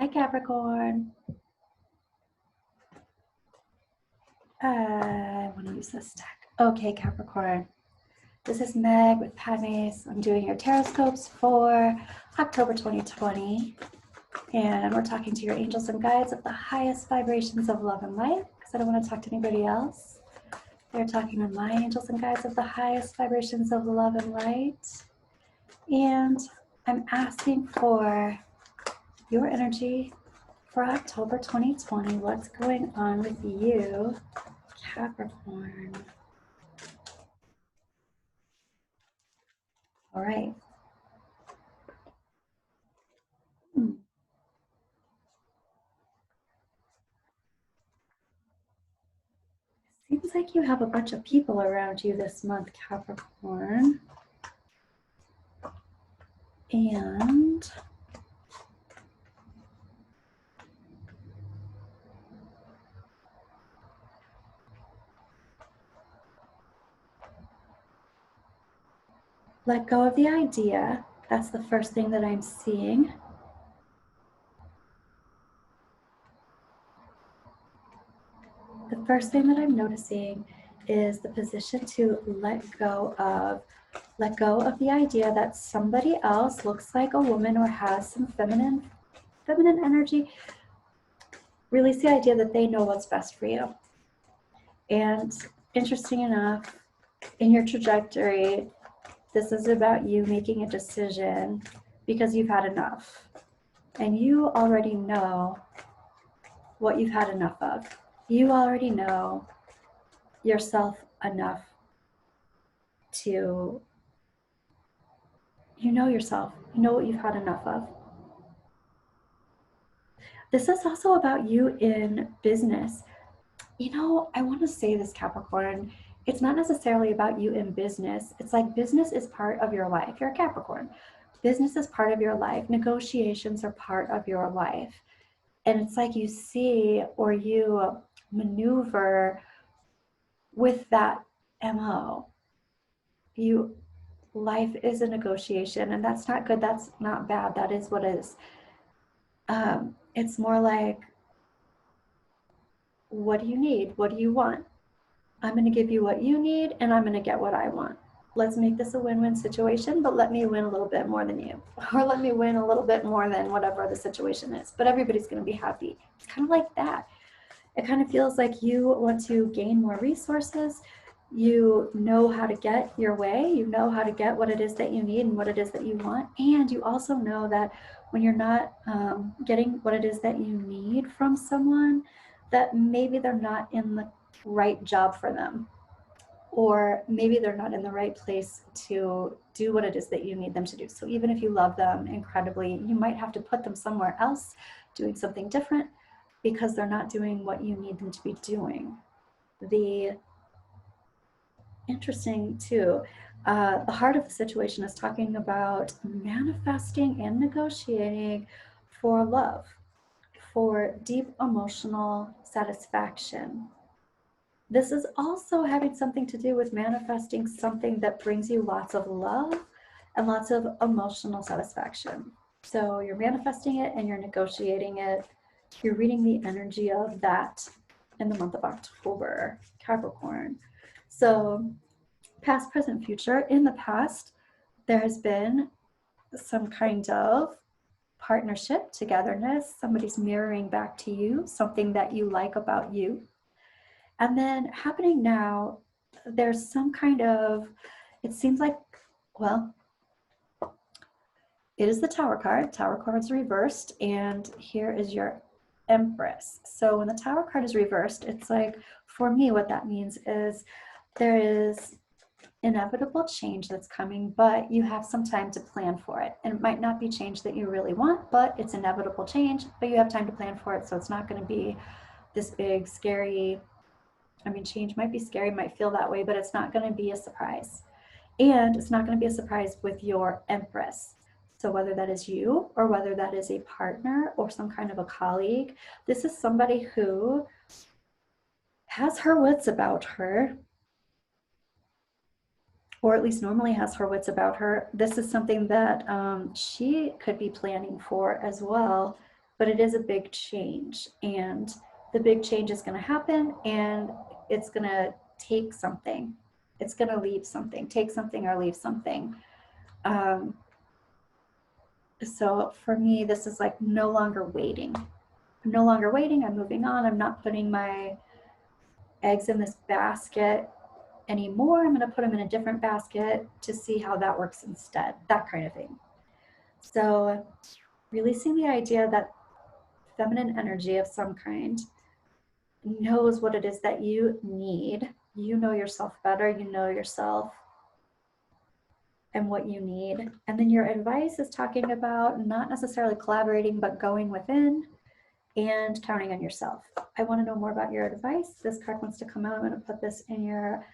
Hi, Capricorn. I want to use this deck. Okay, Capricorn. This is Meg with Padmes. I'm doing your Tarotscopes for October 2020. And we're talking to your angels and guides of the highest vibrations of love and light, because I don't want to talk to anybody else. They're talking to my angels and guides of the highest vibrations of love and light. And I'm asking for your energy for October 2020. What's going on with you, Capricorn? All right. Seems like you have a bunch of people around you this month, Capricorn. And let go of the idea. That's the first thing that I'm seeing. The first thing that I'm noticing is the position to let go of the idea that somebody else looks like a woman or has some feminine energy. Release the idea that they know what's best for you. And interesting enough, in your trajectory, this is about you making a decision because you've had enough. And you already know what you've had enough of. You already know yourself enough to, you know yourself, you know what you've had enough of. This is also about you in business. You know, I want to say this, Capricorn, it's not necessarily about you in business. It's like business is part of your life. You're a Capricorn. Business is part of your life. Negotiations are part of your life. And it's like you see or you maneuver with that MO. Life is a negotiation, and that's not good. That's not bad. That is what is. It's more like, what do you need? What do you want? I'm going to give you what you need, and I'm going to get what I want. Let's make this a win-win situation, but let me win a little bit more than you, or let me win a little bit more than whatever the situation is, but everybody's going to be happy. It's kind of like that. It kind of feels like you want to gain more resources. You know how to get your way. You know how to get what it is that you need and what it is that you want. And you also know that when you're not getting what it is that you need from someone, that maybe they're not in the right job for them, or maybe they're not in the right place to do what it is that you need them to do. So even if you love them incredibly, you might have to put them somewhere else doing something different because they're not doing what you need them to be doing. Interesting too, the heart of the situation is talking about manifesting and negotiating for love, for deep emotional satisfaction. This is also having something to do with manifesting something that brings you lots of love and lots of emotional satisfaction. So you're manifesting it and you're negotiating it. You're reading the energy of that in the month of October, Capricorn. So past, present, future. In the past, there has been some kind of partnership, togetherness. Somebody's mirroring back to you something that you like about you. And then happening now, there's some kind of, it seems like, well, it is the Tower card. Tower card's reversed, and here is your Empress. So when the Tower card is reversed, it's like, for me, what that means is there is inevitable change that's coming, but you have some time to plan for it. And it might not be change that you really want, but it's inevitable change, but you have time to plan for it. So it's not going to be this big, scary, I mean, change might be scary, might feel that way, but it's not going to be a surprise. And it's not going to be a surprise with your Empress. So whether that is you or whether that is a partner or some kind of a colleague, this is somebody who has her wits about her, or at least normally has her wits about her. This is something that she could be planning for as well. but it is a big change, and the big change is going to happen, and it's going to take something. It's going to leave something, take something or leave something. So for me, this is like no longer waiting. No longer waiting. I'm moving on. I'm not putting my eggs in this basket anymore. I'm going to put them in a different basket to see how that works instead. That kind of thing. So releasing the idea that feminine energy of some kind knows what it is that you need. You know yourself better. You know yourself and what you need. And then your advice is talking about not necessarily collaborating, but going within and counting on yourself. I want to know more about your advice. This card wants to come out. I'm going to put this in your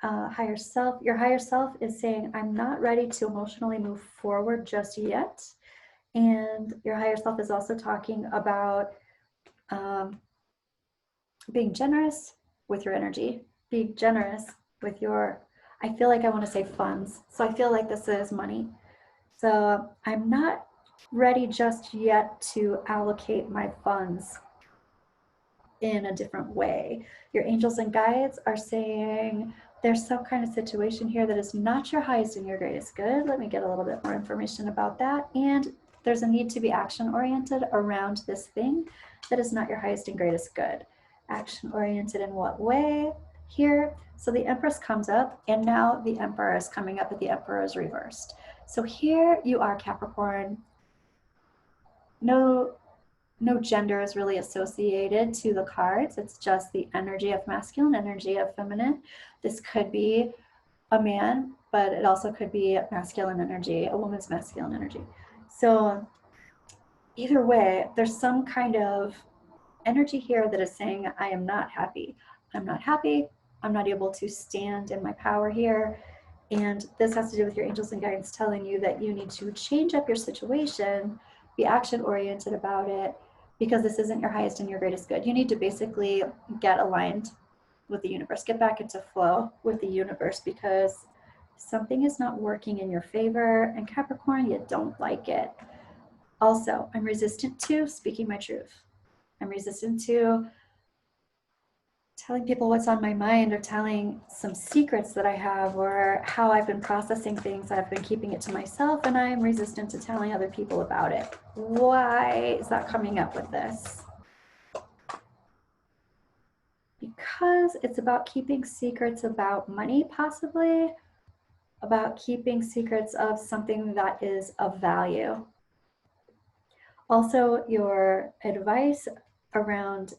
higher self. Your higher self is saying, I'm not ready to emotionally move forward just yet. And your higher self is also talking about being generous with your energy, being generous with your, I feel like I want to say funds. So I feel like this is money. So I'm not ready just yet to allocate my funds in a different way. Your angels and guides are saying there's some kind of situation here that is not your highest and your greatest good. Let me get a little bit more information about that. And there's a need to be action oriented around this thing that is not your highest and greatest good. Action oriented in what way? Here. So the Empress comes up, and now the Emperor is coming up, but the Emperor is reversed. So here you are, Capricorn. No gender is really associated to the cards. It's just the energy of masculine, energy of feminine. This could be a man, but it also could be masculine energy, a woman's masculine energy. So either way, there's some kind of energy here that is saying, I am not happy. I'm not happy. I'm not able to stand in my power here. And this has to do with your angels and guides telling you that you need to change up your situation, be action oriented about it, because this isn't your highest and your greatest good. You need to basically get aligned with the universe, get back into flow with the universe, because something is not working in your favor, and Capricorn, you don't like it. Also, I'm resistant to speaking my truth. I'm resistant to telling people what's on my mind, or telling some secrets that I have, or how I've been processing things. I've been keeping it to myself, and I'm resistant to telling other people about it. Why is that coming up with this? Because it's about keeping secrets about money, possibly, about keeping secrets of something that is of value. Also, your advice around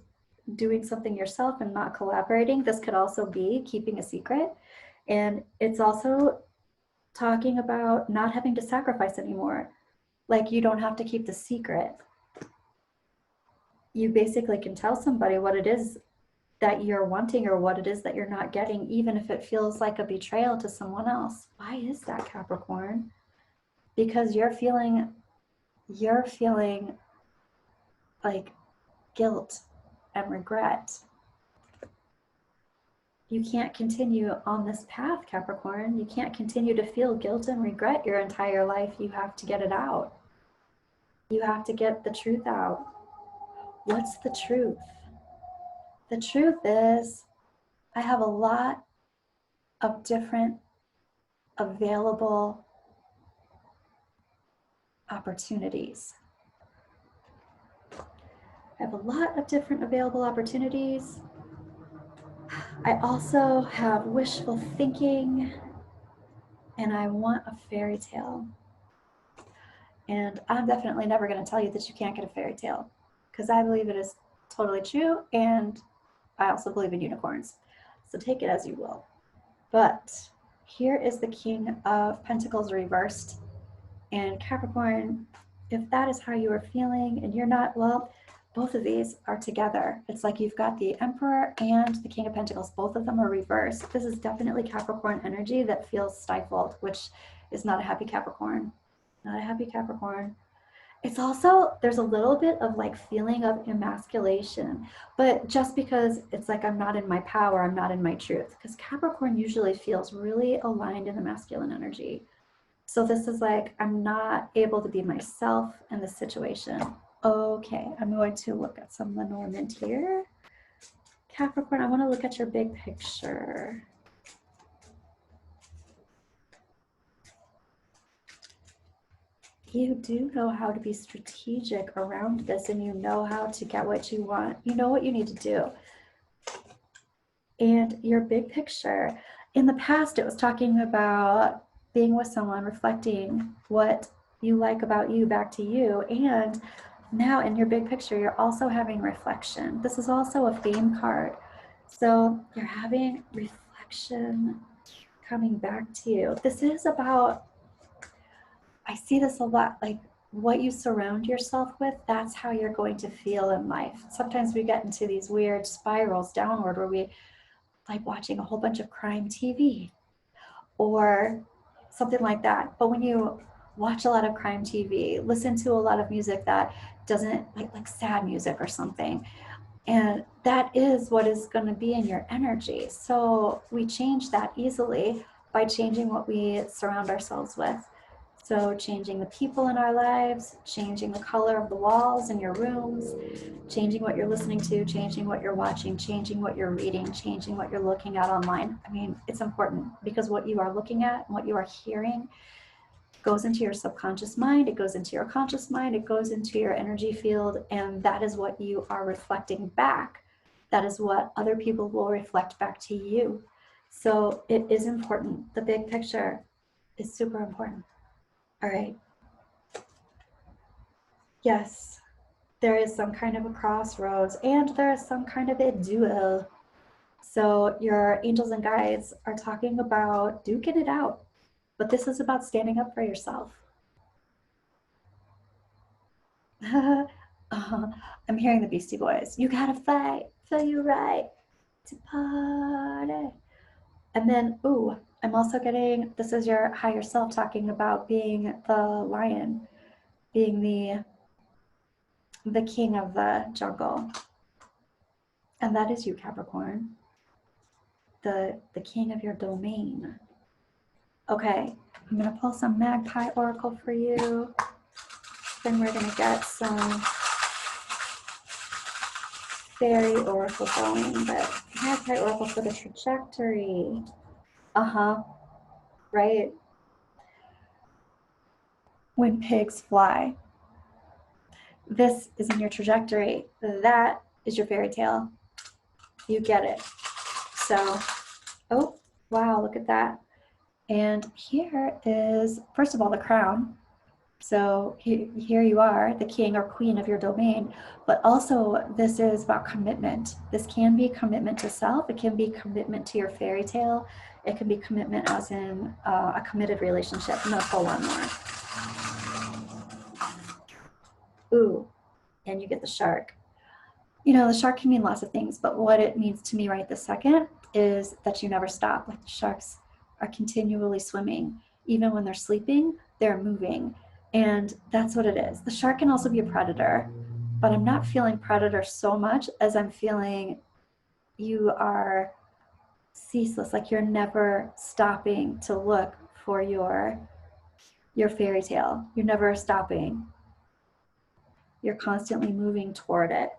doing something yourself and not collaborating, this could also be keeping a secret. And it's also talking about not having to sacrifice anymore. Like, you don't have to keep the secret. You basically can tell somebody what it is that you're wanting, or what it is that you're not getting, even if it feels like a betrayal to someone else. Why is that, Capricorn? Because you're feeling like guilt and regret. You can't continue on this path, Capricorn. You can't continue to feel guilt and regret your entire life. You have to get it out. You have to get the truth out. What's the truth? The truth is, I have a lot of different available opportunities. I have a lot of different available opportunities. I also have wishful thinking, and I want a fairy tale. And I'm definitely never going to tell you that you can't get a fairy tale, because I believe it is totally true, and I also believe in unicorns. So take it as you will. But here is the King of Pentacles reversed. And Capricorn, if that is how you are feeling and you're not, well, both of these are together. It's like you've got the Emperor and the King of Pentacles. Both of them are reversed. This is definitely Capricorn energy that feels stifled, which is not a happy Capricorn. Not a happy Capricorn. It's also, there's a little bit of like feeling of emasculation, but just because it's like I'm not in my power, I'm not in my truth, because Capricorn usually feels really aligned in the masculine energy. So this is like, I'm not able to be myself in this situation. Okay, I'm going to look at some Lenormand here. Capricorn, I want to look at your big picture. You do know how to be strategic around this, and you know how to get what you want. You know what you need to do. And your big picture, in the past, it was talking about being with someone, reflecting what you like about you back to you. And now in your big picture, you're also having reflection. This is also a theme card. So you're having reflection coming back to you. This is about, I see this a lot, like what you surround yourself with, that's how you're going to feel in life. Sometimes we get into these weird spirals downward where we like watching a whole bunch of crime TV or something like that. But when you watch a lot of crime TV, listen to a lot of music that doesn't like sad music or something, and that is what is going to be in your energy. So we change that easily by changing what we surround ourselves with. So changing the people in our lives, changing the color of the walls in your rooms, changing what you're listening to, changing what you're watching, changing what you're reading, changing what you're looking at online. I mean, it's important because what you are looking at and what you are hearing goes into your subconscious mind, it goes into your conscious mind, it goes into your energy field, and that is what you are reflecting back. That is what other people will reflect back to you. So it is important. The big picture is super important. All right. Yes, there is some kind of a crossroads and there is some kind of a duel. So your angels and guides are talking about duking it out, but this is about standing up for yourself. I'm hearing the Beastie Boys. You gotta fight for your right to party. And then, ooh, I'm also getting, this is your higher self talking about being the lion, being the king of the jungle. And that is you, Capricorn, the king of your domain. Okay, I'm gonna pull some Magpie Oracle for you. Then we're gonna get some Faerie Oracle going, but Magpie Oracle for the trajectory. Right? When pigs fly. This is in your trajectory. That is your fairy tale. You get it. So, oh, wow, look at that. And here is, first of all, the crown. So here you are, the king or queen of your domain, but also this is about commitment. This can be commitment to self. It can be commitment to your fairy tale. It can be commitment as in a committed relationship. I'm gonna pull one more. Ooh, and you get the shark. You know, the shark can mean lots of things, but what it means to me right this second is that you never stop. Like the sharks are continually swimming. Even when they're sleeping, they're moving. And that's what it is. The shark can also be a predator, but I'm not feeling predator so much as I'm feeling you are ceaseless, like you're never stopping to look for your fairy tale. You're never stopping. You're constantly moving toward it.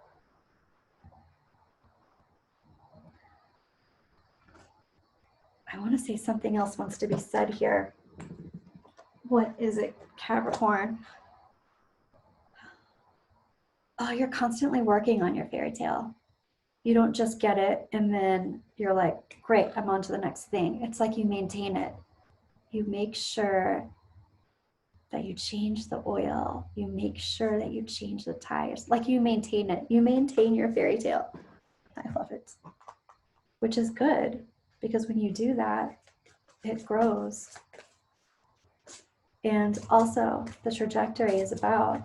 I want to say something else wants to be said here. What is it, Capricorn? Oh, you're constantly working on your fairy tale. You don't just get it and then you're like, great, I'm on to the next thing. It's like you maintain it. You make sure that you change the oil. You make sure that you change the tires. Like you maintain it. You maintain your fairy tale. I love it. Which is good because when you do that, it grows. And also the trajectory is about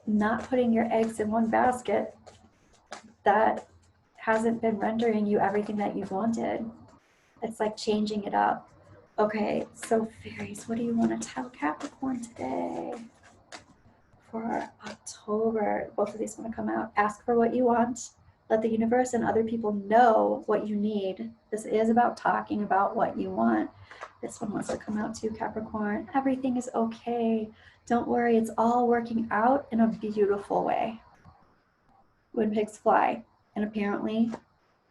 not putting your eggs in one basket that hasn't been rendering you everything that you've wanted. It's like changing it up. Okay, so fairies, what do you want to tell Capricorn today? For October, both of these want to come out. Ask for what you want. Let the universe and other people know what you need. This is about talking about what you want. This one wants to come out too, Capricorn. Everything is okay. Don't worry, it's all working out in a beautiful way. When pigs fly, and apparently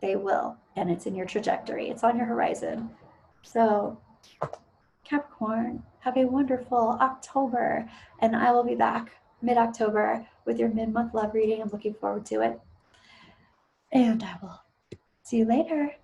they will, and it's in your trajectory. It's on your horizon. So Capricorn, have a wonderful October, and I will be back mid-October with your mid-month love reading. I'm looking forward to it. And I will see you later.